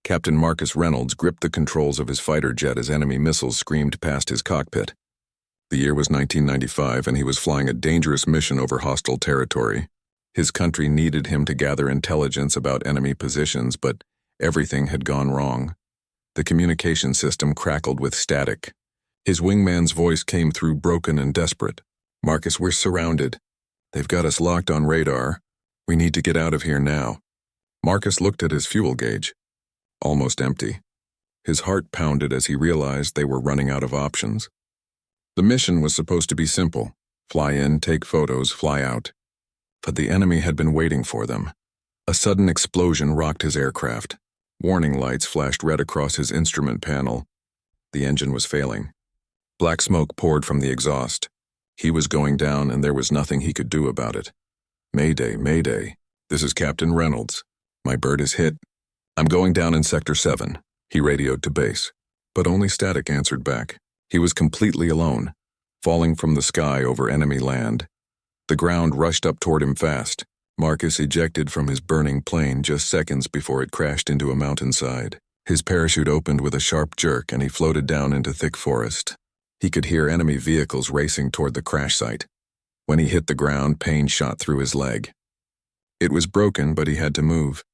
Captain Marcus Reynolds gripped the controls of his fighter jet as enemy missiles screamed past his cockpit. The year was 1995, and he was flying a dangerous mission over hostile territory. His country needed him to gather intelligence about enemy positions, but everything had gone wrong. The communication system crackled with static. His wingman's voice came through broken and desperate. "Marcus, we're surrounded. They've got us locked on radar. We need to get out of here now." Marcus looked at his fuel gauge. Almost empty. His heart pounded as he realized they were running out of options. The mission was supposed to be simple. Fly in, take photos, fly out. But the enemy had been waiting for them. A sudden explosion rocked his aircraft. Warning lights flashed red across his instrument panel. The engine was failing. Black smoke poured from the exhaust. He was going down, and there was nothing he could do about it. "Mayday, Mayday. This is Captain Reynolds. My bird is hit. I'm going down in Sector 7, he radioed to base. But only static answered back. He was completely alone, falling from the sky over enemy land. The ground rushed up toward him fast. Marcus ejected from his burning plane just seconds before it crashed into a mountainside. His parachute opened with a sharp jerk, and he floated down into thick forest. He could hear enemy vehicles racing toward the crash site. When he hit the ground, pain shot through his leg. It was broken, but he had to move.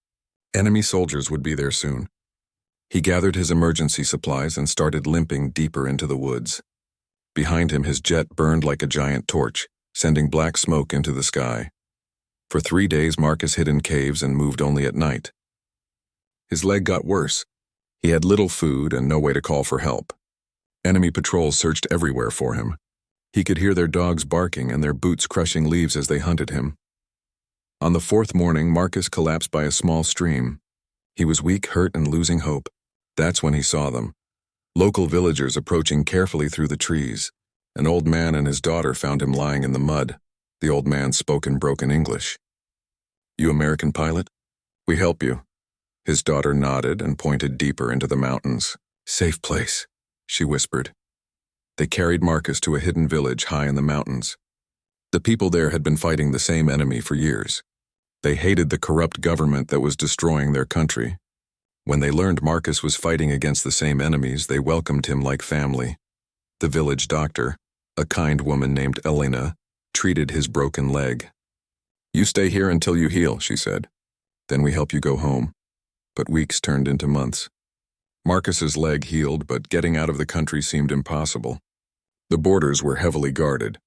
Enemy soldiers would be there soon. He gathered his emergency supplies and started limping deeper into the woods. Behind him, his jet burned like a giant torch, sending black smoke into the sky. For 3 days, Marcus hid in caves and moved only at night. His leg got worse. He had little food and no way to call for help. Enemy patrols searched everywhere for him. He could hear their dogs barking and their boots crushing leaves as they hunted him. On the 4th morning, Marcus collapsed by a small stream. He was weak, hurt, and losing hope. That's when he saw them. Local villagers approaching carefully through the trees. An old man and his daughter found him lying in the mud. The old man spoke in broken English. "You American pilot? We help you." His daughter nodded and pointed deeper into the mountains. "Safe place," she whispered. They carried Marcus to a hidden village high in the mountains. The people there had been fighting the same enemy for years. They hated the corrupt government that was destroying their country. When they learned Marcus was fighting against the same enemies, they welcomed him like family. The village doctor, a kind woman named Elena, treated his broken leg. "You stay here until you heal," she said. "Then we help you go home." But weeks turned into months. Marcus's leg healed, but getting out of the country seemed impossible. The borders were heavily guarded.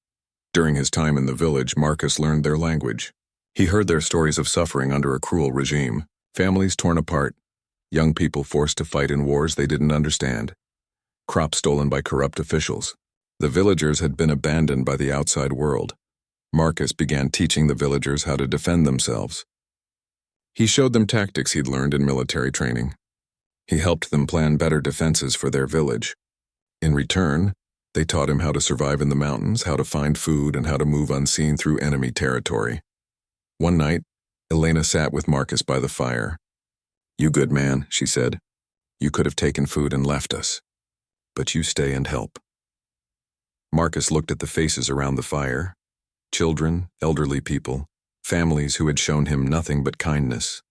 During his time in the village, Marcus learned their language. He heard their stories of suffering under a cruel regime, families torn apart, young people forced to fight in wars they didn't understand, crops stolen by corrupt officials. The villagers had been abandoned by the outside world. Marcus began teaching the villagers how to defend themselves. He showed them tactics he'd learned in military training. He helped them plan better defenses for their village. In return, they taught him how to survive in the mountains, how to find food, and how to move unseen through enemy territory. One night, Elena sat with Marcus by the fire. "You good man," she said. "You could have taken food and left us. But you stay and help." Marcus looked at the faces around the fire. Children, elderly people, families who had shown him nothing but kindness.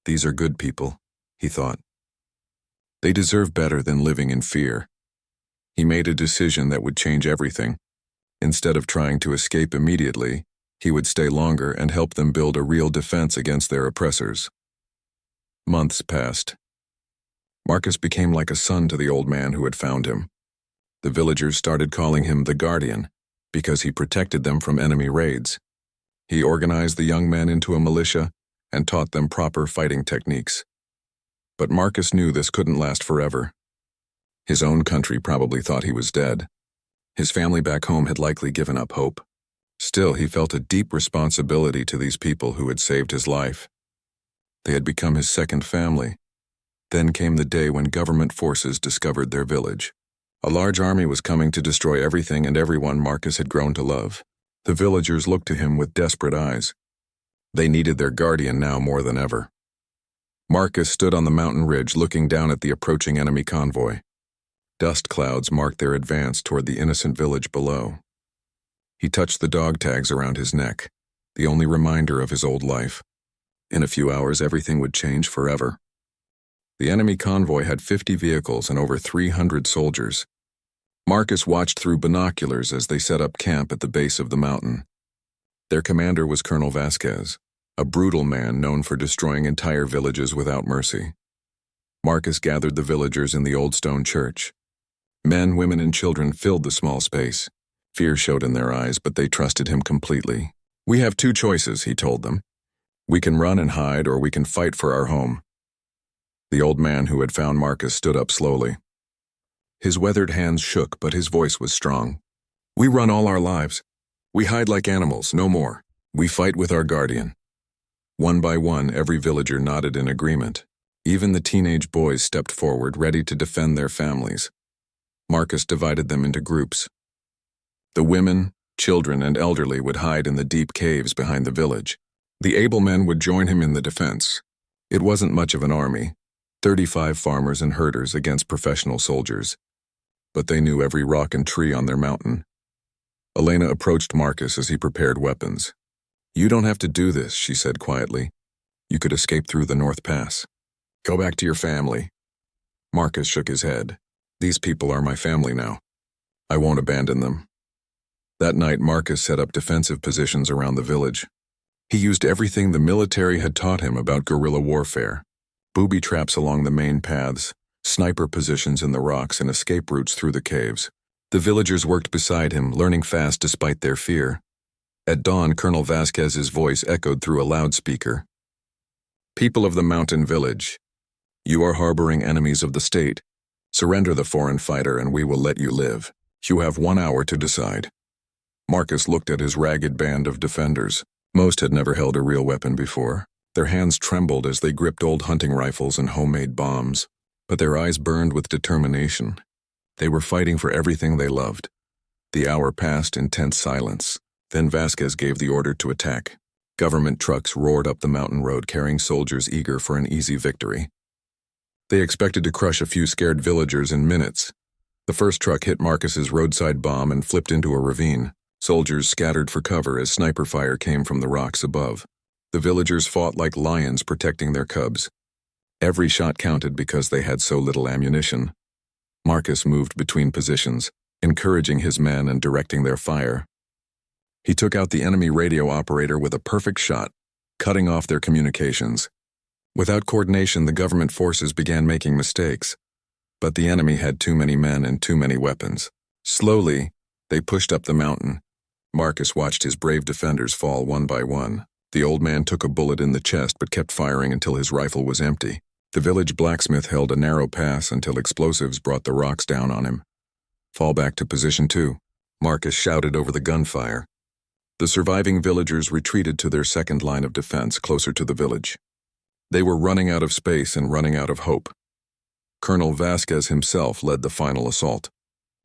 "These are good people," he thought. "They deserve better than living in fear." He made a decision that would change everything. Instead of trying to escape immediately, he would stay longer and help them build a real defense against their oppressors. Months passed. Marcus became like a son to the old man who had found him. The villagers started calling him the Guardian because he protected them from enemy raids. He organized the young men into a militia and taught them proper fighting techniques. But Marcus knew this couldn't last forever. His own country probably thought he was dead. His family back home had likely given up hope. Still, he felt a deep responsibility to these people who had saved his life. They had become his second family. Then came the day when government forces discovered their village. A large army was coming to destroy everything and everyone Marcus had grown to love. The villagers looked to him with desperate eyes. They needed their guardian now more than ever. Marcus stood on the mountain ridge looking down at the approaching enemy convoy. Dust clouds marked their advance toward the innocent village below. He touched the dog tags around his neck, the only reminder of his old life. In a few hours, everything would change forever. The enemy convoy had 50 vehicles and over 300 soldiers. Marcus watched through binoculars as they set up camp at the base of the mountain. Their commander was Colonel Vasquez, a brutal man known for destroying entire villages without mercy. Marcus gathered the villagers in the old stone church. Men, women, and children filled the small space. Fear showed in their eyes, but they trusted him completely. "We have two choices," he told them. "We can run and hide, or we can fight for our home." The old man who had found Marcus stood up slowly. His weathered hands shook, but his voice was strong. "We run all our lives. We hide like animals, no more. We fight with our guardian." One by one, every villager nodded in agreement. Even the teenage boys stepped forward, ready to defend their families. Marcus divided them into groups. The women, children, and elderly would hide in the deep caves behind the village. The able men would join him in the defense. It wasn't much of an army, 35 farmers and herders against professional soldiers. But they knew every rock and tree on their mountain. Elena approached Marcus as he prepared weapons. "You don't have to do this," she said quietly. "You could escape through the North Pass. Go back to your family." Marcus shook his head. "These people are my family now. I won't abandon them." That night, Marcus set up defensive positions around the village. He used everything the military had taught him about guerrilla warfare: booby traps along the main paths, sniper positions in the rocks, and escape routes through the caves. The villagers worked beside him, learning fast despite their fear. At dawn, Colonel Vasquez's voice echoed through a loudspeaker. "People of the mountain village, you are harboring enemies of the state. Surrender the foreign fighter and we will let you live. You have 1 hour to decide." Marcus looked at his ragged band of defenders. Most had never held a real weapon before. Their hands trembled as they gripped old hunting rifles and homemade bombs, but their eyes burned with determination. They were fighting for everything they loved. The hour passed in tense silence. Then Vasquez gave the order to attack. Government trucks roared up the mountain road carrying soldiers eager for an easy victory. They expected to crush a few scared villagers in minutes. The first truck hit Marcus's roadside bomb and flipped into a ravine. Soldiers scattered for cover as sniper fire came from the rocks above. The villagers fought like lions protecting their cubs. Every shot counted because they had so little ammunition. Marcus moved between positions, encouraging his men and directing their fire. He took out the enemy radio operator with a perfect shot, cutting off their communications. Without coordination, the government forces began making mistakes. But the enemy had too many men and too many weapons. Slowly, they pushed up the mountain. Marcus watched his brave defenders fall one by one. The old man took a bullet in the chest but kept firing until his rifle was empty. The village blacksmith held a narrow pass until explosives brought the rocks down on him. "Fall back to position 2. Marcus shouted over the gunfire. The surviving villagers retreated to their second line of defense, closer to the village. They were running out of space and running out of hope. Colonel Vasquez himself led the final assault.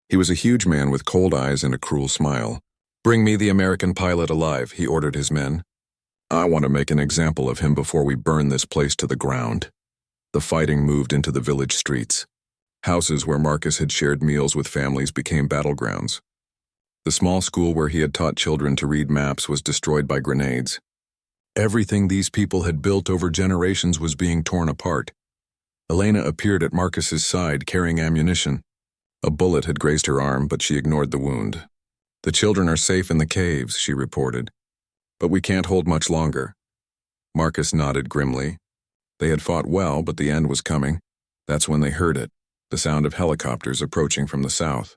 He was a huge man with cold eyes and a cruel smile. "Bring me the American pilot alive," he ordered his men. "I want to make an example of him before we burn this place to the ground." The fighting moved into the village streets. Houses where Marcus had shared meals with families became battlegrounds. The small school where he had taught children to read maps was destroyed by grenades. Everything these people had built over generations was being torn apart. Elena appeared at Marcus's side carrying ammunition. A bullet had grazed her arm, but she ignored the wound. "The children are safe in the caves," she reported. "But we can't hold much longer." Marcus nodded grimly. They had fought well, but the end was coming. That's when they heard it, the sound of helicopters approaching from the south.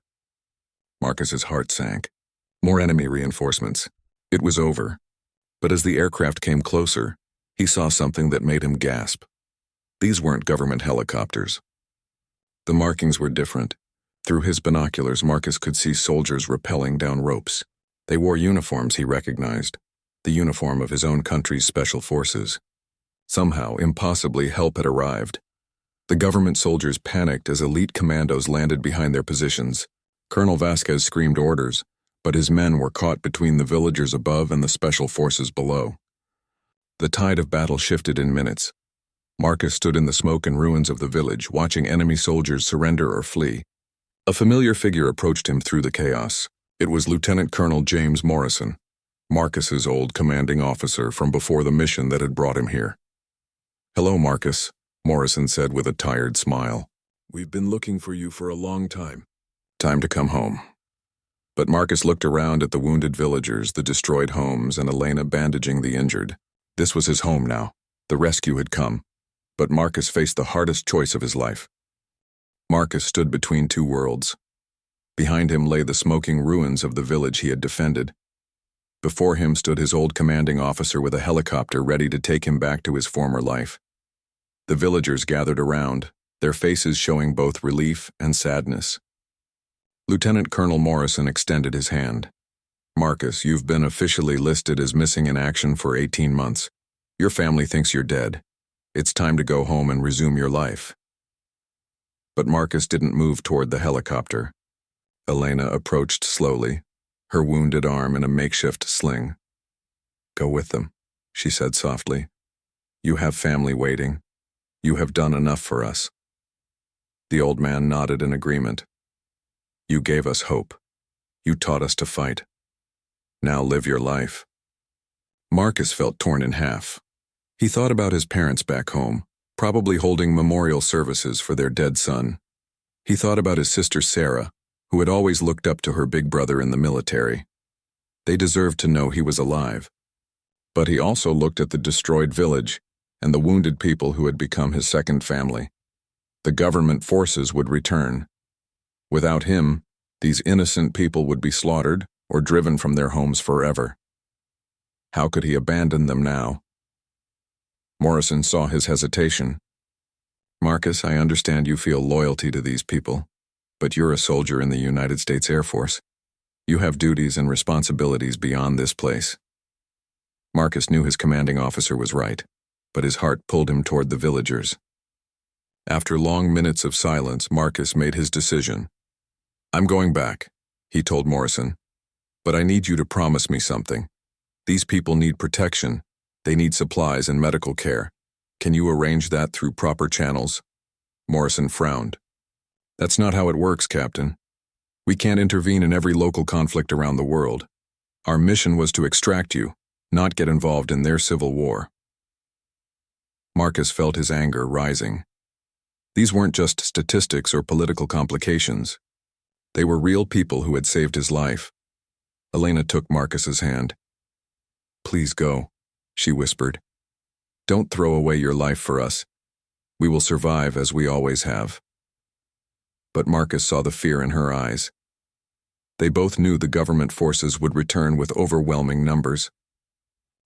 Marcus's heart sank. More enemy reinforcements. It was over. But as the aircraft came closer, he saw something that made him gasp. These weren't government helicopters. The markings were different. Through his binoculars, Marcus could see soldiers rappelling down ropes. They wore uniforms he recognized, the uniform of his own country's special forces. Somehow, impossibly, help had arrived. The government soldiers panicked as elite commandos landed behind their positions. Colonel Vasquez screamed orders, but his men were caught between the villagers above and the special forces below. The tide of battle shifted in minutes. Marcus stood in the smoke and ruins of the village, watching enemy soldiers surrender or flee. A familiar figure approached him through the chaos. It was Lieutenant Colonel James Morrison, Marcus's old commanding officer from before the mission that had brought him here. "Hello, Marcus," Morrison said with a tired smile. "We've been looking for you for a long time. Time to come home." But Marcus looked around at the wounded villagers, the destroyed homes, and Elena bandaging the injured. This was his home now. The rescue had come. But Marcus faced the hardest choice of his life. Marcus stood between two worlds. Behind him lay the smoking ruins of the village he had defended. Before him stood his old commanding officer with a helicopter ready to take him back to his former life. The villagers gathered around, their faces showing both relief and sadness. Lieutenant Colonel Morrison extended his hand. "Marcus, you've been officially listed as missing in action for 18 months. Your family thinks you're dead. It's time to go home and resume your life." But Marcus didn't move toward the helicopter. Elena approached slowly, her wounded arm in a makeshift sling. "Go with them," she said softly. "You have family waiting. You have done enough for us." The old man nodded in agreement. "You gave us hope. You taught us to fight. Now live your life." Marcus felt torn in half. He thought about his parents back home, probably holding memorial services for their dead son. He thought about his sister Sarah, who had always looked up to her big brother in the military. They deserved to know he was alive. But he also looked at the destroyed village and the wounded people who had become his second family. The government forces would return. Without him, these innocent people would be slaughtered or driven from their homes forever. How could he abandon them now? Morrison saw his hesitation. "Marcus, I understand you feel loyalty to these people, but you're a soldier in the United States Air Force. You have duties and responsibilities beyond this place." Marcus knew his commanding officer was right, but his heart pulled him toward the villagers. After long minutes of silence, Marcus made his decision. "I'm going back," he told Morrison, "but I need you to promise me something. These people need protection. They need supplies and medical care. Can you arrange that through proper channels?" Morrison frowned. "That's not how it works, Captain. We can't intervene in every local conflict around the world. Our mission was to extract you, not get involved in their civil war." Marcus felt his anger rising. These weren't just statistics or political complications. They were real people who had saved his life. Elena took Marcus's hand. "Please go," she whispered. "Don't throw away your life for us. We will survive as we always have." But Marcus saw the fear in her eyes. They both knew the government forces would return with overwhelming numbers.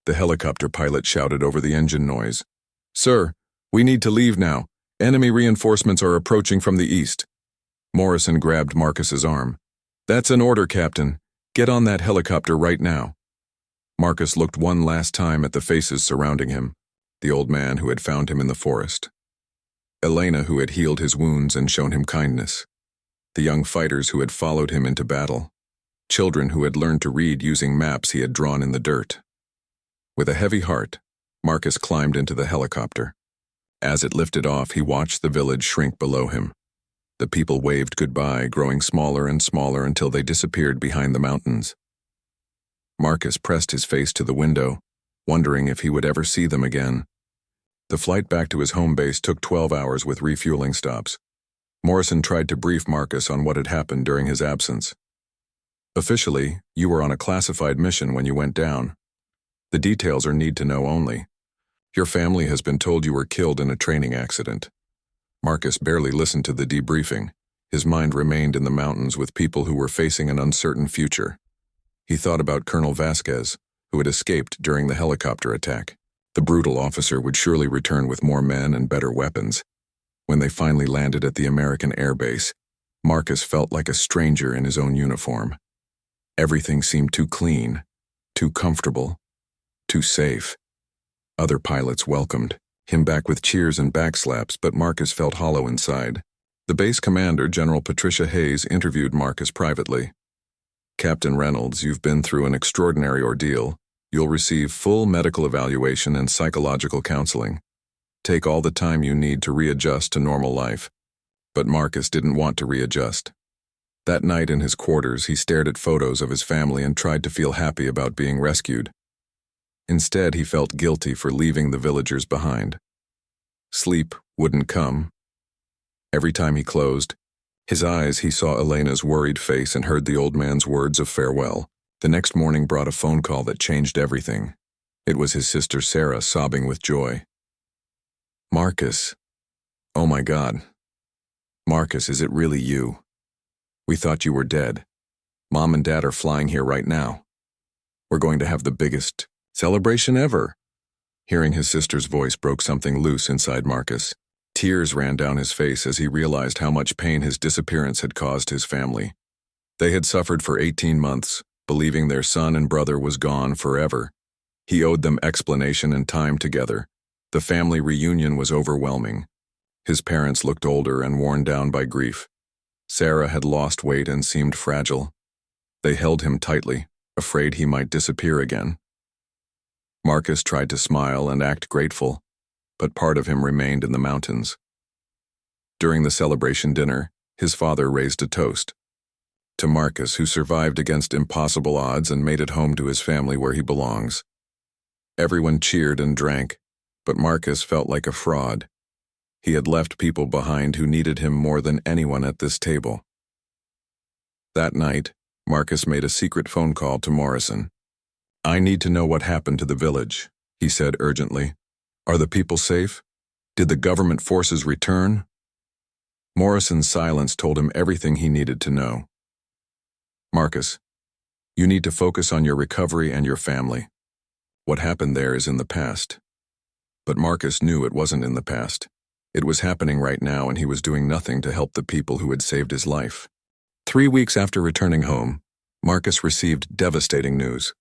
The helicopter pilot shouted over the engine noise. "Sir, we need to leave now. Enemy reinforcements are approaching from the east." Morrison grabbed Marcus's arm. "That's an order, Captain. Get on that helicopter right now." Marcus looked one last time at the faces surrounding him, the old man who had found him in the forest, Elena who had healed his wounds and shown him kindness, the young fighters who had followed him into battle, children who had learned to read using maps he had drawn in the dirt. With a heavy heart, Marcus climbed into the helicopter. As it lifted off, he watched the village shrink below him. The people waved goodbye, growing smaller and smaller until they disappeared behind the mountains. Marcus pressed his face to the window, wondering if he would ever see them again. The flight back to his home base took 12 hours with refueling stops. Morrison tried to brief Marcus on what had happened during his absence. "Officially, you were on a classified mission when you went down. The details are need-to-know only. Your family has been told you were killed in a training accident." Marcus barely listened to the debriefing. His mind remained in the mountains with people who were facing an uncertain future. He thought about Colonel Vasquez, who had escaped during the helicopter attack. The brutal officer would surely return with more men and better weapons. When they finally landed at the American air base, Marcus felt like a stranger in his own uniform. Everything seemed too clean, too comfortable, too safe. Other pilots welcomed him back with cheers and backslaps, but Marcus felt hollow inside. The base commander, General Patricia Hayes, interviewed Marcus privately. "Captain Reynolds, you've been through an extraordinary ordeal. You'll receive full medical evaluation and psychological counseling. Take all the time you need to readjust to normal life." But Marcus didn't want to readjust. That night in his quarters, he stared at photos of his family and tried to feel happy about being rescued. Instead, he felt guilty for leaving the villagers behind. Sleep wouldn't come. Every time he closed his eyes, he saw Elena's worried face and heard the old man's words of farewell. The next morning brought a phone call that changed everything. It was his sister Sarah, sobbing with joy. "Marcus. Oh my God. Marcus, is it really you? We thought you were dead. Mom and Dad are flying here right now. We're going to have the biggest celebration ever." Hearing his sister's voice broke something loose inside Marcus. Tears ran down his face as he realized how much pain his disappearance had caused his family. They had suffered for 18 months, believing their son and brother was gone forever. He owed them explanation and time together. The family reunion was overwhelming. His parents looked older and worn down by grief. Sarah had lost weight and seemed fragile. They held him tightly, afraid he might disappear again. Marcus tried to smile and act grateful, but part of him remained in the mountains. During the celebration dinner, his father raised a toast to Marcus, who survived against impossible odds and made it home to his family where he belongs. Everyone cheered and drank, but Marcus felt like a fraud. He had left people behind who needed him more than anyone at this table. That night, Marcus made a secret phone call to Morrison. "I need to know what happened to the village," he said urgently. "Are the people safe? Did the government forces return?" Morrison's silence told him everything he needed to know. "Marcus, you need to focus on your recovery and your family. What happened there is in the past." But Marcus knew it wasn't in the past. It was happening right now, and he was doing nothing to help the people who had saved his life. 3 weeks after returning home, Marcus received devastating news.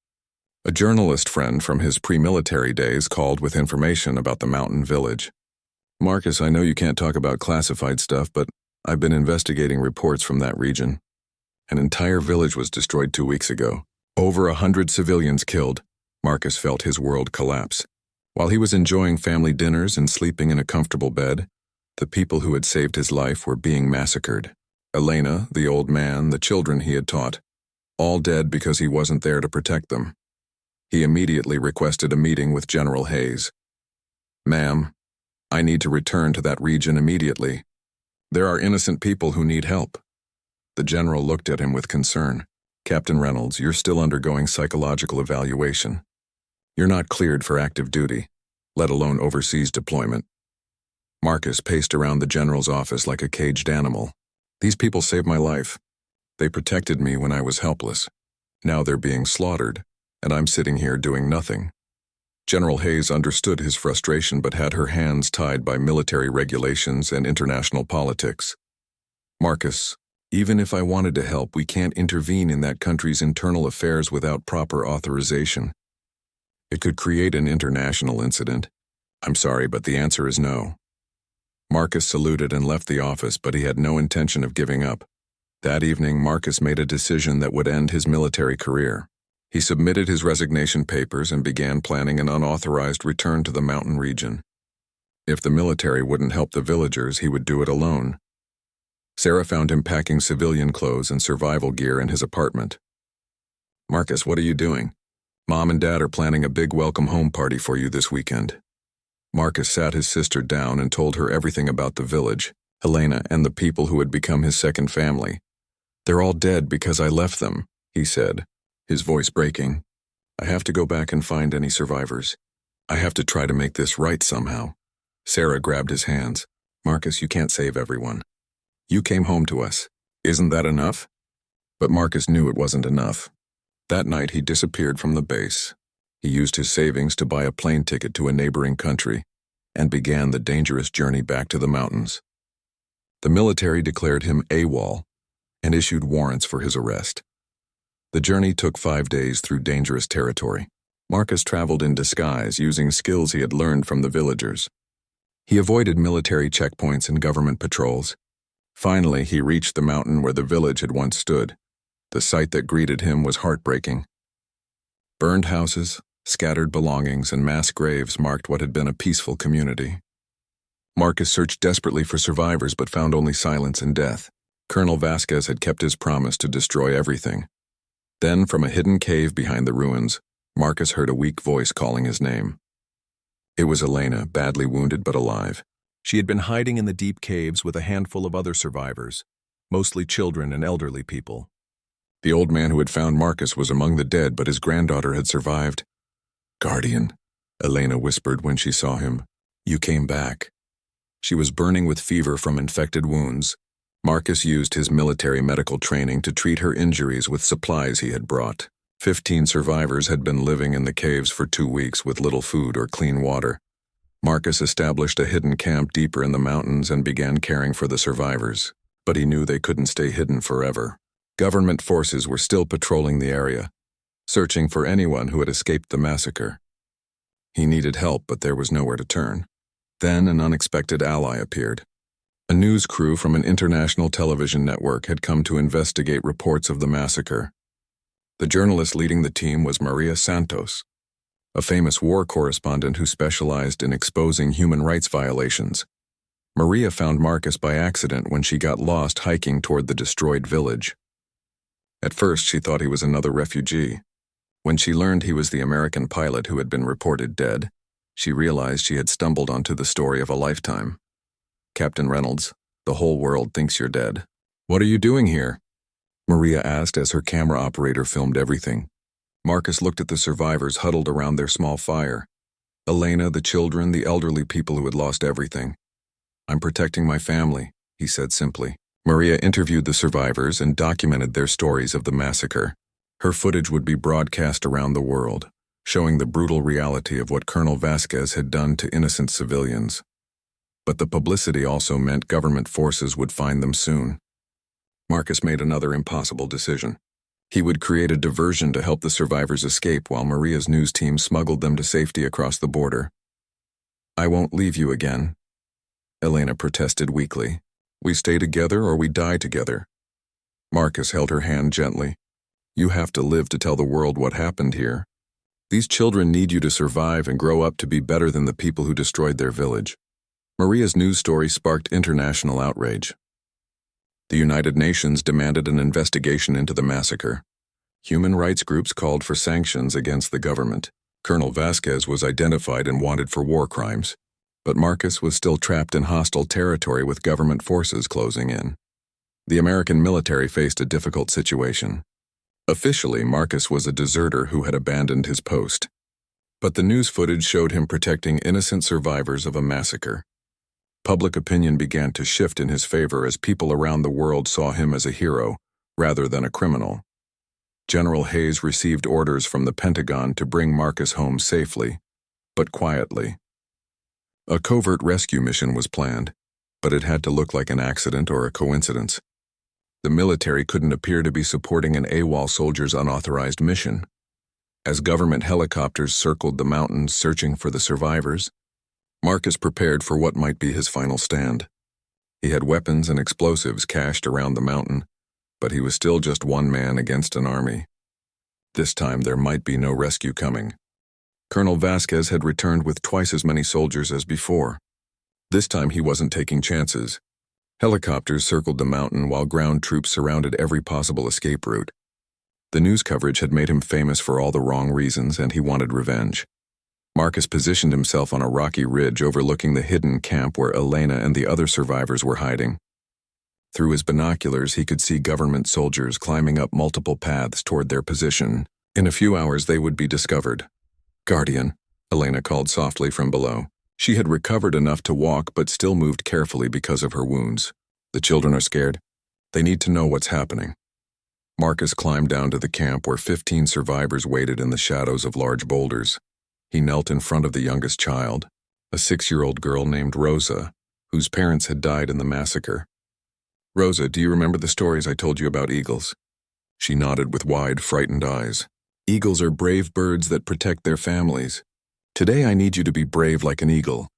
A journalist friend from his pre-military days called with information about the mountain village. "Marcus, I know you can't talk about classified stuff, but I've been investigating reports from that region. An entire village was destroyed 2 weeks ago. Over 100 civilians killed." Marcus felt his world collapse. While he was enjoying family dinners and sleeping in a comfortable bed, the people who had saved his life were being massacred. Elena, the old man, the children he had taught, all dead because he wasn't there to protect them. He immediately requested a meeting with General Hayes. "Ma'am, I need to return to that region immediately. There are innocent people who need help." The general looked at him with concern. "Captain Reynolds, you're still undergoing psychological evaluation. You're not cleared for active duty, let alone overseas deployment." Marcus paced around the general's office like a caged animal. "These people saved my life. They protected me when I was helpless. Now they're being slaughtered, and I'm sitting here doing nothing." General Hayes understood his frustration but had her hands tied by military regulations and international politics. "Marcus, even if I wanted to help, we can't intervene in that country's internal affairs without proper authorization. It could create an international incident. I'm sorry, but the answer is no." Marcus saluted and left the office, but he had no intention of giving up. That evening, Marcus made a decision that would end his military career. He submitted his resignation papers and began planning an unauthorized return to the mountain region. If the military wouldn't help the villagers, he would do it alone. Sarah found him packing civilian clothes and survival gear in his apartment. "Marcus, what are you doing? Mom and Dad are planning a big welcome home party for you this weekend." Marcus sat his sister down and told her everything about the village, Helena, and the people who had become his second family. "They're all dead because I left them," he said, his voice breaking. "I have to go back and find any survivors. I have to try to make this right somehow." Sarah grabbed his hands. "Marcus, you can't save everyone. You came home to us. Isn't that enough?" But Marcus knew it wasn't enough. That night he disappeared from the base. He used his savings to buy a plane ticket to a neighboring country and began the dangerous journey back to the mountains. The military declared him AWOL and issued warrants for his arrest. The journey took 5 days through dangerous territory. Marcus traveled in disguise, using skills he had learned from the villagers. He avoided military checkpoints and government patrols. Finally, he reached the mountain where the village had once stood. The sight that greeted him was heartbreaking. Burned houses, scattered belongings, and mass graves marked what had been a peaceful community. Marcus searched desperately for survivors but found only silence and death. Colonel Vasquez had kept his promise to destroy everything. Then, from a hidden cave behind the ruins, Marcus heard a weak voice calling his name. It was Elena, badly wounded but alive. She had been hiding in the deep caves with a handful of other survivors, mostly children and elderly people. The old man who had found Marcus was among the dead, but his granddaughter had survived. "Guardian," Elena whispered when she saw him. "You came back." She was burning with fever from infected wounds. Marcus used his military medical training to treat her injuries with supplies he had brought. 15 survivors had been living in the caves for 2 weeks with little food or clean water. Marcus established a hidden camp deeper in the mountains and began caring for the survivors. But he knew they couldn't stay hidden forever. Government forces were still patrolling the area, searching for anyone who had escaped the massacre. He needed help, but there was nowhere to turn. Then an unexpected ally appeared. A news crew from an international television network had come to investigate reports of the massacre. The journalist leading the team was Maria Santos, a famous war correspondent who specialized in exposing human rights violations. Maria found Marcus by accident when she got lost hiking toward the destroyed village. At first, she thought he was another refugee. When she learned he was the American pilot who had been reported dead, she realized she had stumbled onto the story of a lifetime. "Captain Reynolds, the whole world thinks you're dead." "What are you doing here?" Maria asked as her camera operator filmed everything. Marcus looked at the survivors huddled around their small fire. Elena, the children, the elderly people who had lost everything. "I'm protecting my family," he said simply. Maria interviewed the survivors and documented their stories of the massacre. Her footage would be broadcast around the world, showing the brutal reality of what Colonel Vasquez had done to innocent civilians. But the publicity also meant government forces would find them soon. Marcus made another impossible decision. He would create a diversion to help the survivors escape while Maria's news team smuggled them to safety across the border. "I won't leave you again," Elena protested weakly. "We stay together or we die together." Marcus held her hand gently. "You have to live to tell the world what happened here. These children need you to survive and grow up to be better than the people who destroyed their village." Maria's news story sparked international outrage. The United Nations demanded an investigation into the massacre. Human rights groups called for sanctions against the government. Colonel Vasquez was identified and wanted for war crimes, but Marcus was still trapped in hostile territory with government forces closing in. The American military faced a difficult situation. Officially, Marcus was a deserter who had abandoned his post, but the news footage showed him protecting innocent survivors of a massacre. Public opinion began to shift in his favor as people around the world saw him as a hero, rather than a criminal. General Hayes received orders from the Pentagon to bring Marcus home safely, but quietly. A covert rescue mission was planned, but it had to look like an accident or a coincidence. The military couldn't appear to be supporting an AWOL soldier's unauthorized mission. As government helicopters circled the mountains searching for the survivors, Marcus prepared for what might be his final stand. He had weapons and explosives cached around the mountain, but he was still just one man against an army. This time there might be no rescue coming. Colonel Vasquez had returned with twice as many soldiers as before. This time he wasn't taking chances. Helicopters circled the mountain while ground troops surrounded every possible escape route. The news coverage had made him famous for all the wrong reasons, and he wanted revenge. Marcus positioned himself on a rocky ridge overlooking the hidden camp where Elena and the other survivors were hiding. Through his binoculars, he could see government soldiers climbing up multiple paths toward their position. In a few hours, they would be discovered. "Guardian," Elena called softly from below. She had recovered enough to walk but still moved carefully because of her wounds. "The children are scared. They need to know what's happening." Marcus climbed down to the camp where 15 survivors waited in the shadows of large boulders. He knelt in front of the youngest child, a 6-year-old girl named Rosa, whose parents had died in the massacre. "Rosa, do you remember the stories I told you about eagles?" She nodded with wide, frightened eyes. "Eagles are brave birds that protect their families. Today I need you to be brave like an eagle."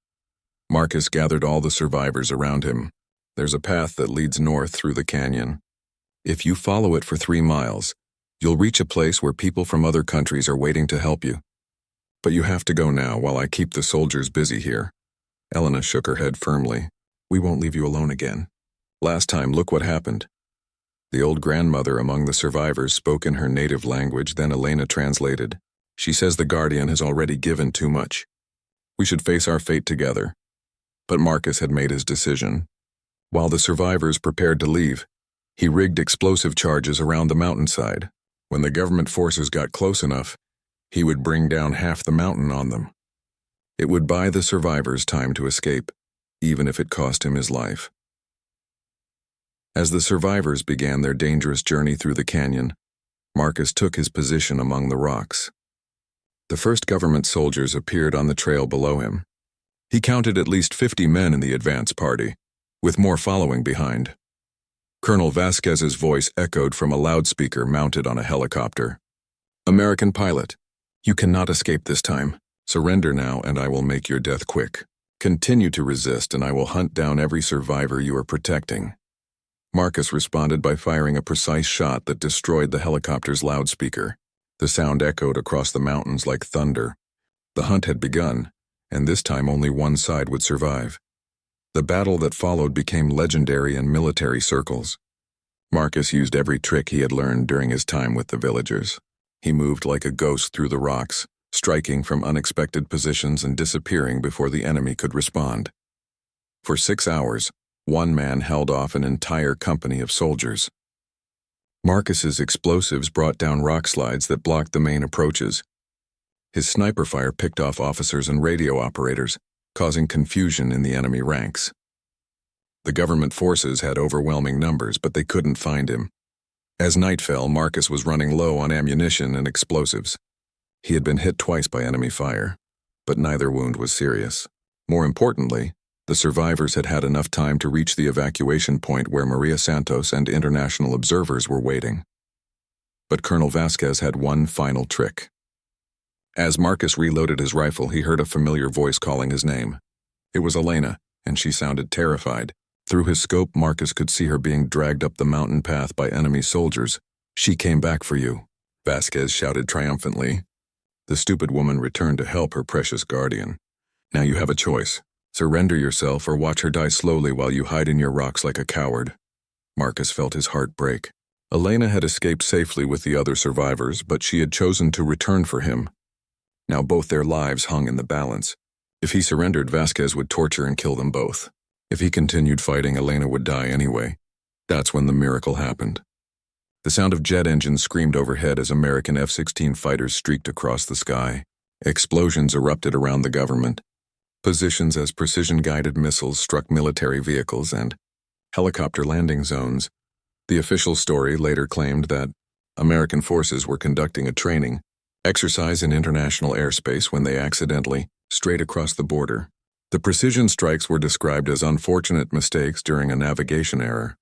Marcus gathered all the survivors around him. "There's a path that leads north through the canyon. If you follow it for 3 miles, you'll reach a place where people from other countries are waiting to help you. But you have to go now while I keep the soldiers busy here." Elena shook her head firmly. "We won't leave you alone again. Last time, look what happened." The old grandmother among the survivors spoke in her native language, then Elena translated. "She says the Guardian has already given too much. We should face our fate together." But Marcus had made his decision. While the survivors prepared to leave, he rigged explosive charges around the mountainside. When the government forces got close enough, he would bring down half the mountain on them. It would buy the survivors time to escape, even if it cost him his life. As the survivors began their dangerous journey through the canyon, Marcus took his position among the rocks. The first government soldiers appeared on the trail below him. He counted at least 50 men in the advance party, with more following behind. Colonel Vasquez's voice echoed from a loudspeaker mounted on a helicopter. "American pilot, you cannot escape this time. Surrender now and I will make your death quick. Continue to resist and I will hunt down every survivor you are protecting." Marcus responded by firing a precise shot that destroyed the helicopter's loudspeaker. The sound echoed across the mountains like thunder. The hunt had begun, and this time only one side would survive. The battle that followed became legendary in military circles. Marcus used every trick he had learned during his time with the villagers. He moved like a ghost through the rocks, striking from unexpected positions and disappearing before the enemy could respond. For 6 hours, one man held off an entire company of soldiers. Marcus's explosives brought down rock slides that blocked the main approaches. His sniper fire picked off officers and radio operators, causing confusion in the enemy ranks. The government forces had overwhelming numbers, but they couldn't find him. As night fell, Marcus was running low on ammunition and explosives. He had been hit twice by enemy fire, but neither wound was serious. More importantly, the survivors had had enough time to reach the evacuation point where Maria Santos and international observers were waiting. But Colonel Vasquez had one final trick. As Marcus reloaded his rifle, he heard a familiar voice calling his name. It was Elena, and she sounded terrified. Through his scope, Marcus could see her being dragged up the mountain path by enemy soldiers. "She came back for you," Vasquez shouted triumphantly. The stupid woman returned to help her precious guardian. "Now you have a choice. Surrender yourself or watch her die slowly while you hide in your rocks like a coward." Marcus felt his heart break. Elena had escaped safely with the other survivors, but she had chosen to return for him. Now both their lives hung in the balance. If he surrendered, Vasquez would torture and kill them both. If he continued fighting, Elena would die anyway. That's when the miracle happened. The sound of jet engines screamed overhead as American F-16 fighters streaked across the sky. Explosions erupted around the government. Positions as precision-guided missiles struck military vehicles and helicopter landing zones. The official story later claimed that American forces were conducting a training exercise in international airspace when they accidentally strayed across the border. The precision strikes were described as unfortunate mistakes during a navigation error.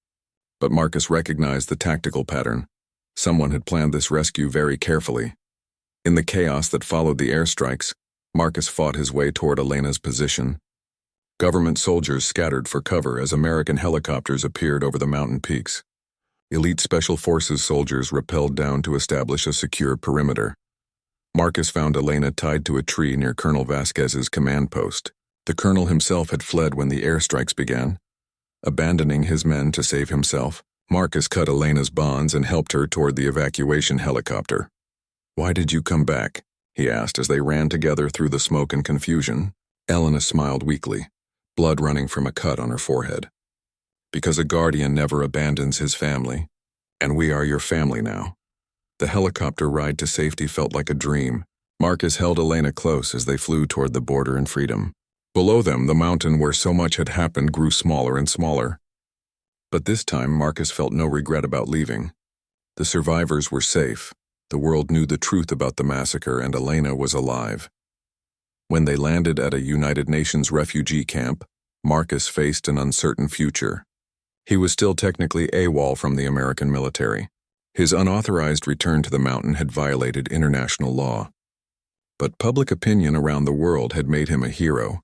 But Marcus recognized the tactical pattern. Someone had planned this rescue very carefully. In the chaos that followed the airstrikes, Marcus fought his way toward Elena's position. Government soldiers scattered for cover as American helicopters appeared over the mountain peaks. Elite Special Forces soldiers rappelled down to establish a secure perimeter. Marcus found Elena tied to a tree near Colonel Vasquez's command post. The colonel himself had fled when the airstrikes began. Abandoning his men to save himself, Marcus cut Elena's bonds and helped her toward the evacuation helicopter. "Why did you come back?" he asked as they ran together through the smoke and confusion. Elena smiled weakly, blood running from a cut on her forehead. "Because a guardian never abandons his family, and we are your family now." The helicopter ride to safety felt like a dream. Marcus held Elena close as they flew toward the border and freedom. Below them, the mountain where so much had happened grew smaller and smaller. But this time, Marcus felt no regret about leaving. The survivors were safe. The world knew the truth about the massacre, and Elena was alive. When they landed at a United Nations refugee camp, Marcus faced an uncertain future. He was still technically AWOL from the American military. His unauthorized return to the mountain had violated international law. But public opinion around the world had made him a hero,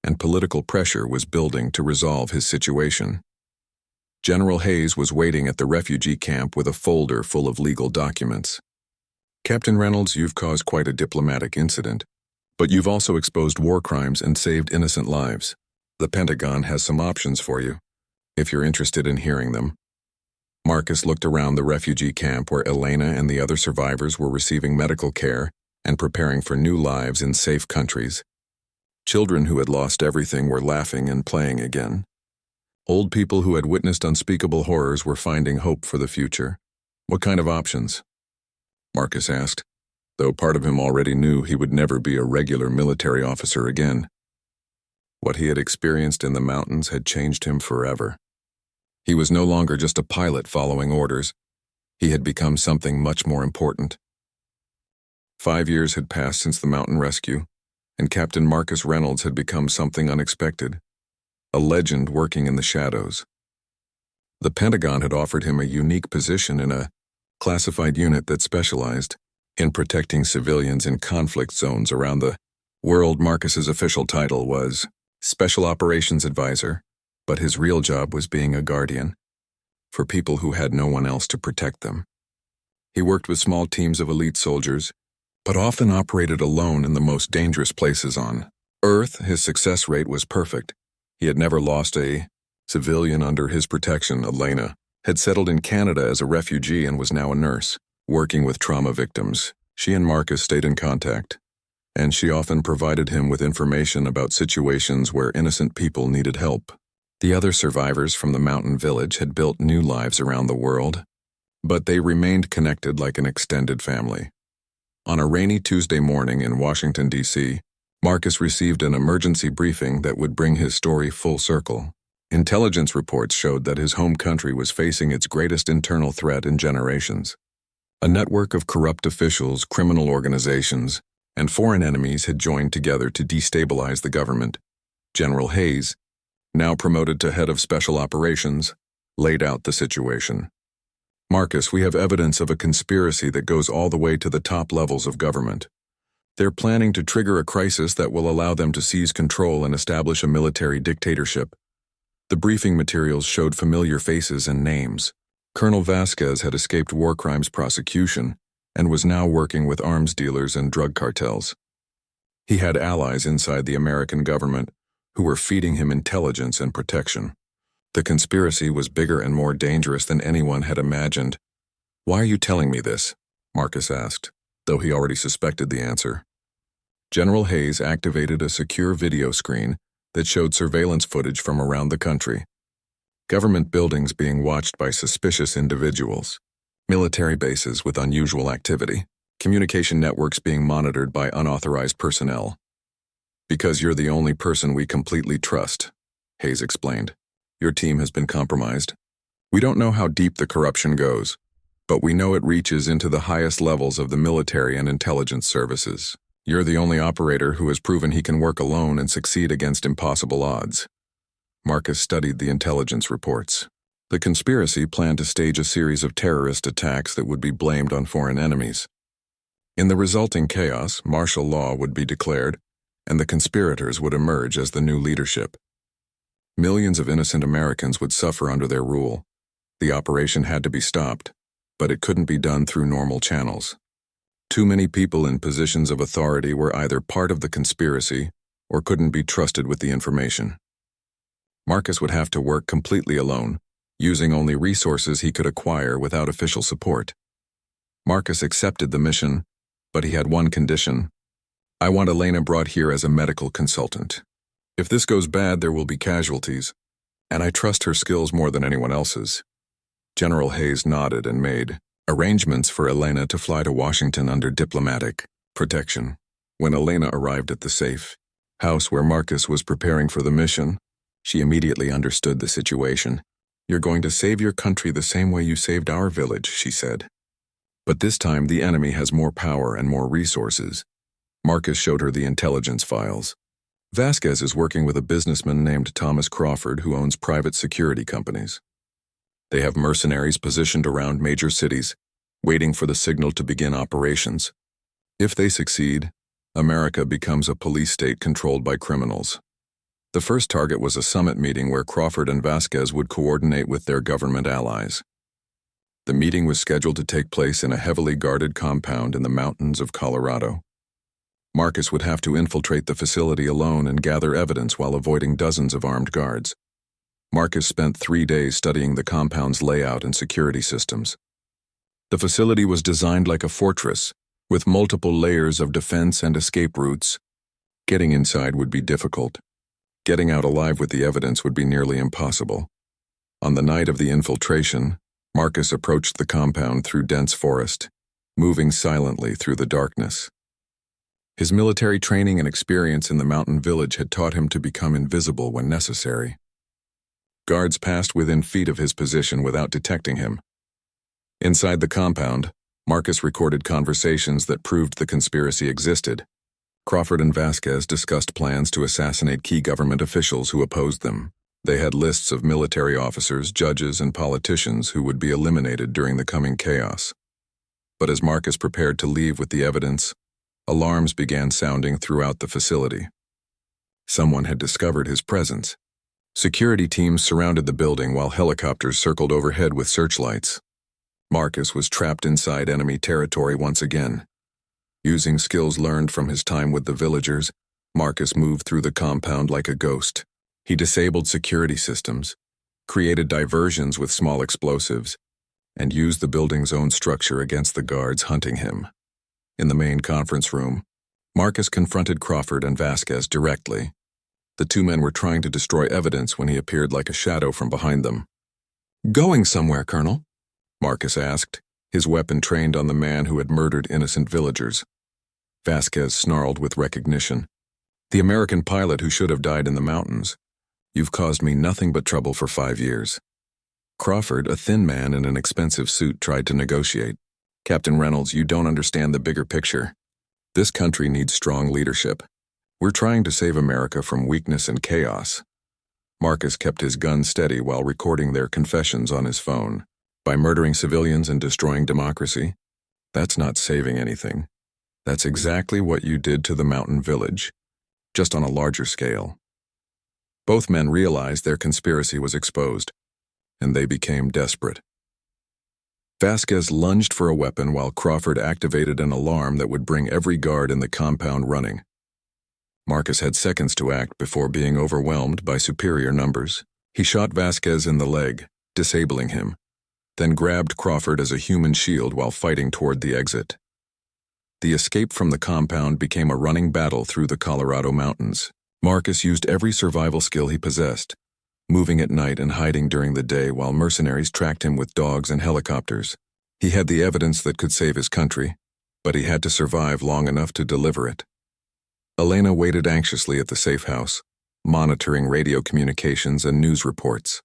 and political pressure was building to resolve his situation. General Hayes was waiting at the refugee camp with a folder full of legal documents. "Captain Reynolds, you've caused quite a diplomatic incident, but you've also exposed war crimes and saved innocent lives. The Pentagon has some options for you, if you're interested in hearing them." Marcus looked around the refugee camp where Elena and the other survivors were receiving medical care and preparing for new lives in safe countries. Children who had lost everything were laughing and playing again. Old people who had witnessed unspeakable horrors were finding hope for the future. What kind of options? Marcus asked, though part of him already knew he would never be a regular military officer again. What he had experienced in the mountains had changed him forever. He was no longer just a pilot following orders. He had become something much more important. 5 years had passed since the mountain rescue, and Captain Marcus Reynolds had become something unexpected, a legend working in the shadows. The Pentagon had offered him a unique position in a classified unit that specialized in protecting civilians in conflict zones around the world. Marcus's official title was Special Operations Advisor, but his real job was being a guardian for people who had no one else to protect them. He worked with small teams of elite soldiers, but often operated alone in the most dangerous places on Earth. His success rate was perfect. He had never lost a civilian under his protection. Elena had settled in Canada as a refugee and was now a nurse, working with trauma victims. She and Marcus stayed in contact, and she often provided him with information about situations where innocent people needed help. The other survivors from the mountain village had built new lives around the world, but they remained connected like an extended family. On a rainy Tuesday morning in Washington, D.C., Marcus received an emergency briefing that would bring his story full circle. Intelligence reports showed that his home country was facing its greatest internal threat in generations. A network of corrupt officials, criminal organizations, and foreign enemies had joined together to destabilize the government. General Hayes, now promoted to head of special operations, laid out the situation. Marcus, we have evidence of a conspiracy that goes all the way to the top levels of government. They're planning to trigger a crisis that will allow them to seize control and establish a military dictatorship. The briefing materials showed familiar faces and names. Colonel Vasquez had escaped war crimes prosecution and was now working with arms dealers and drug cartels. He had allies inside the American government who were feeding him intelligence and protection. The conspiracy was bigger and more dangerous than anyone had imagined. Why are you telling me this? Marcus asked, though he already suspected the answer. General Hayes activated a secure video screen that showed surveillance footage from around the country. Government buildings being watched by suspicious individuals, military bases with unusual activity, communication networks being monitored by unauthorized personnel. Because you're the only person we completely trust, Hayes explained. Your team has been compromised. We don't know how deep the corruption goes, but we know it reaches into the highest levels of the military and intelligence services. You're the only operator who has proven he can work alone and succeed against impossible odds. Marcus studied the intelligence reports. The conspiracy planned to stage a series of terrorist attacks that would be blamed on foreign enemies. In the resulting chaos, martial law would be declared, and the conspirators would emerge as the new leadership. Millions of innocent Americans would suffer under their rule. The operation had to be stopped, but it couldn't be done through normal channels. Too many people in positions of authority were either part of the conspiracy or couldn't be trusted with the information. Marcus would have to work completely alone, using only resources he could acquire without official support. Marcus accepted the mission, but he had one condition. I want Elena brought here as a medical consultant. If this goes bad, there will be casualties, and I trust her skills more than anyone else's. General Hayes nodded and made arrangements for Elena to fly to Washington under diplomatic protection. When Elena arrived at the safe house where Marcus was preparing for the mission, she immediately understood the situation. You're going to save your country the same way you saved our village, she said. But this time the enemy has more power and more resources. Marcus showed her the intelligence files. Vasquez is working with a businessman named Thomas Crawford who owns private security companies. They have mercenaries positioned around major cities, waiting for the signal to begin operations. If they succeed, America becomes a police state controlled by criminals. The first target was a summit meeting where Crawford and Vasquez would coordinate with their government allies. The meeting was scheduled to take place in a heavily guarded compound in the mountains of Colorado. Marcus would have to infiltrate the facility alone and gather evidence while avoiding dozens of armed guards. Marcus spent 3 days studying the compound's layout and security systems. The facility was designed like a fortress, with multiple layers of defense and escape routes. Getting inside would be difficult. Getting out alive with the evidence would be nearly impossible. On the night of the infiltration, Marcus approached the compound through dense forest, moving silently through the darkness. His military training and experience in the mountain village had taught him to become invisible when necessary. Guards passed within feet of his position without detecting him. Inside the compound, Marcus recorded conversations that proved the conspiracy existed. Crawford and Vasquez discussed plans to assassinate key government officials who opposed them. They had lists of military officers, judges, and politicians who would be eliminated during the coming chaos. But as Marcus prepared to leave with the evidence, alarms began sounding throughout the facility. Someone had discovered his presence. Security teams surrounded the building while helicopters circled overhead with searchlights. Marcus was trapped inside enemy territory once again. Using skills learned from his time with the villagers, Marcus moved through the compound like a ghost. He disabled security systems, created diversions with small explosives, and used the building's own structure against the guards hunting him. In the main conference room, Marcus confronted Crawford and Vasquez directly. The two men were trying to destroy evidence when he appeared like a shadow from behind them. "Going somewhere, Colonel?" Marcus asked, his weapon trained on the man who had murdered innocent villagers. Vasquez snarled with recognition. "The American pilot who should have died in the mountains. You've caused me nothing but trouble for 5 years." Crawford, a thin man in an expensive suit, tried to negotiate. "Captain Reynolds, you don't understand the bigger picture. This country needs strong leadership. We're trying to save America from weakness and chaos." Marcus kept his gun steady while recording their confessions on his phone. "By murdering civilians and destroying democracy? That's not saving anything. That's exactly what you did to the mountain village, just on a larger scale." Both men realized their conspiracy was exposed, and they became desperate. Vasquez lunged for a weapon while Crawford activated an alarm that would bring every guard in the compound running. Marcus had seconds to act before being overwhelmed by superior numbers. He shot Vasquez in the leg, disabling him, then grabbed Crawford as a human shield while fighting toward the exit. The escape from the compound became a running battle through the Colorado mountains. Marcus used every survival skill he possessed, moving at night and hiding during the day while mercenaries tracked him with dogs and helicopters. He had the evidence that could save his country, but he had to survive long enough to deliver it. Elena waited anxiously at the safe house, monitoring radio communications and news reports.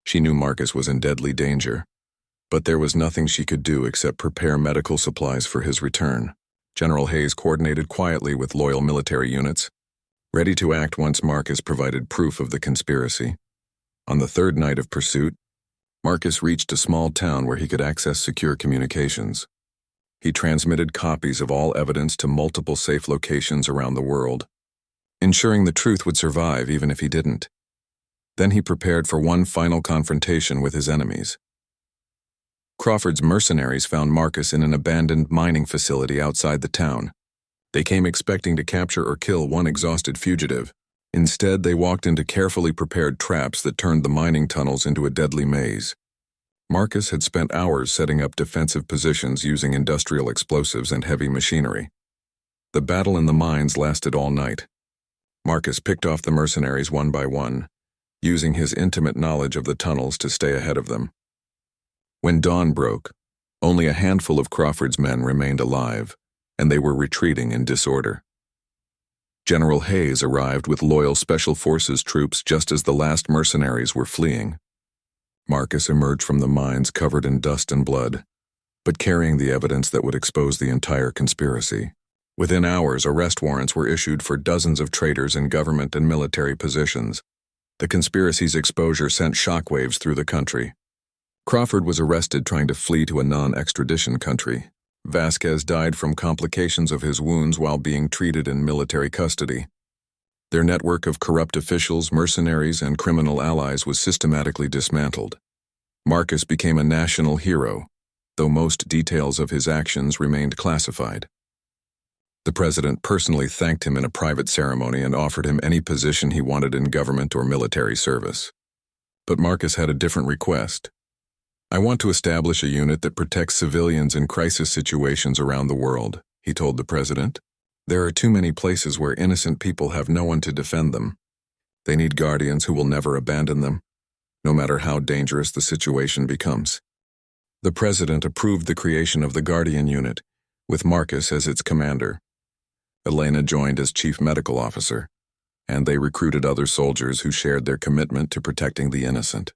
She knew Marcus was in deadly danger, but there was nothing she could do except prepare medical supplies for his return. General Hayes coordinated quietly with loyal military units, ready to act once Marcus provided proof of the conspiracy. On the third night of pursuit, Marcus reached a small town where he could access secure communications. He transmitted copies of all evidence to multiple safe locations around the world, ensuring the truth would survive even if he didn't. Then he prepared for one final confrontation with his enemies. Crawford's mercenaries found Marcus in an abandoned mining facility outside the town. They came expecting to capture or kill one exhausted fugitive. Instead, they walked into carefully prepared traps that turned the mining tunnels into a deadly maze. Marcus had spent hours setting up defensive positions using industrial explosives and heavy machinery. The battle in the mines lasted all night. Marcus picked off the mercenaries one by one, using his intimate knowledge of the tunnels to stay ahead of them. When dawn broke, only a handful of Crawford's men remained alive, and they were retreating in disorder. General Hayes arrived with loyal Special Forces troops just as the last mercenaries were fleeing. Marcus emerged from the mines covered in dust and blood, but carrying the evidence that would expose the entire conspiracy. Within hours, arrest warrants were issued for dozens of traitors in government and military positions. The conspiracy's exposure sent shockwaves through the country. Crawford was arrested trying to flee to a non-extradition country. Vasquez died from complications of his wounds while being treated in military custody. Their network of corrupt officials, mercenaries, and criminal allies was systematically dismantled. Marcus became a national hero, though most details of his actions remained classified. The president personally thanked him in a private ceremony and offered him any position he wanted in government or military service. But Marcus had a different request. "I want to establish a unit that protects civilians in crisis situations around the world," he told the president. There are too many places where innocent people have no one to defend them. They need guardians who will never abandon them, no matter how dangerous the situation becomes. The president approved the creation of the Guardian Unit, with Marcus as its commander. Elena joined as chief medical officer, and they recruited other soldiers who shared their commitment to protecting the innocent.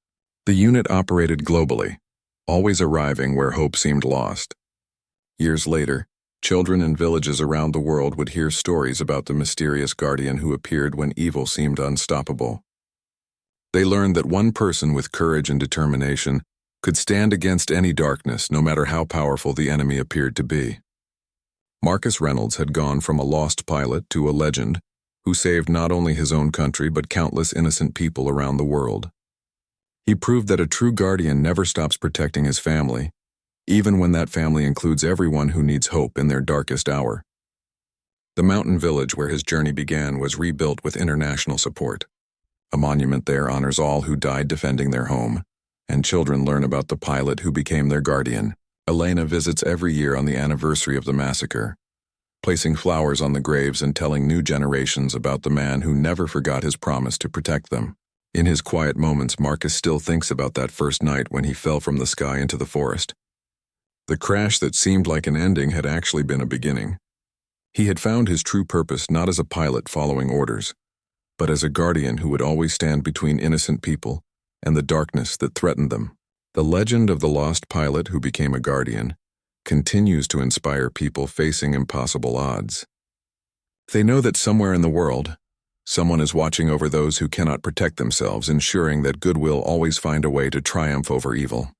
The unit operated globally, always arriving where hope seemed lost. Years later, children in villages around the world would hear stories about the mysterious guardian who appeared when evil seemed unstoppable. They learned that one person with courage and determination could stand against any darkness, no matter how powerful the enemy appeared to be. Marcus Reynolds had gone from a lost pilot to a legend who saved not only his own country but countless innocent people around the world. He proved that a true guardian never stops protecting his family, even when that family includes everyone who needs hope in their darkest hour. The mountain village where his journey began was rebuilt with international support. A monument there honors all who died defending their home, and children learn about the pilot who became their guardian. Elena visits every year on the anniversary of the massacre, placing flowers on the graves and telling new generations about the man who never forgot his promise to protect them. In his quiet moments, Marcus still thinks about that first night when he fell from the sky into the forest. The crash that seemed like an ending had actually been a beginning. He had found his true purpose not as a pilot following orders, but as a guardian who would always stand between innocent people and the darkness that threatened them. The legend of the lost pilot who became a guardian continues to inspire people facing impossible odds. They know that somewhere in the world, someone is watching over those who cannot protect themselves, ensuring that good will always find a way to triumph over evil.